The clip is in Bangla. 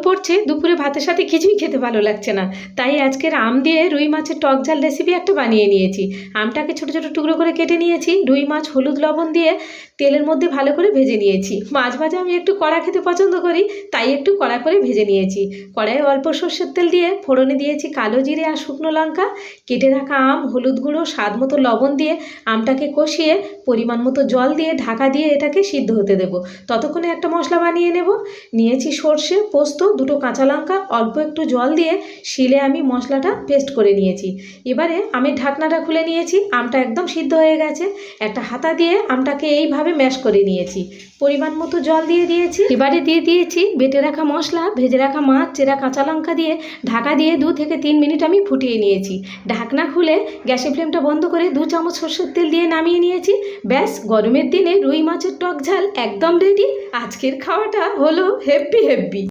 পড়ছে, দুপুরে ভাতের সাথে কিছুই খেতে ভালো লাগছে না। তাই আজকের আম দিয়ে রুই মাছের টক ঝাল রেসিপি একটা বানিয়ে নিয়েছি। আমটাকে ছোট ছোট টুকরো করে কেটে নিয়েছি। রুই মাছ হলুদ লবণ দিয়ে তেলের মধ্যে ভালো করে ভেজে নিয়েছি। মাছ ভাজা আমি একটু কড়া খেতে পছন্দ করি, তাই একটু কড়া করে ভেজে নিয়েছি। কড়াইয়ে অল্প সর্ষের তেল দিয়ে ফোড়নে দিয়েছি কালো জিরে আর শুকনো লঙ্কা। কেটে রাখা আম, হলুদ গুঁড়ো, স্বাদ মতো লবণ দিয়ে আমটাকে কষিয়ে পরিমাণ মতো জল দিয়ে ঢাকা দিয়ে এটাকে সিদ্ধ হতে দেবো। ততক্ষণে একটা মশলা বানিয়ে নেব। নিয়েছি সর্ষে, পোস্ত, দুটো কাঁচা লঙ্কা, অল্প একটু জল দিয়ে শিলে আমি মশলাটা পেস্ট করে নিয়েছি। এবারে আমি ঢাকনাটা খুলে নিয়েছি। আমটা একদম সিদ্ধ হয়ে গেছে। একটা হাতা দিয়ে আমটাকে এইভাবে ম্যাশ করে নিয়েছি। পরিমাণ মতো জল দিয়ে দিয়েছি। এবারে দিয়ে দিয়েছি বেটে রাখা মশলা, ভেজে রাখা মাছ, চেরা কাঁচা লঙ্কা দিয়ে ঢাকা দিয়ে 2 থেকে 3 মিনিট আমি ফুটিয়ে নিয়েছি। ঢাকনা খুলে গ্যাসের ফ্লেমটা বন্ধ করে 2 চামচ সর্ষের তেল দিয়ে নামিয়ে নিয়েছি। ব্যাস, গরমের দিনে রুই মাছের টক ঝাল একদম রেডি। আজকের খাওয়াটা হলো হেব্বি হেব্বি।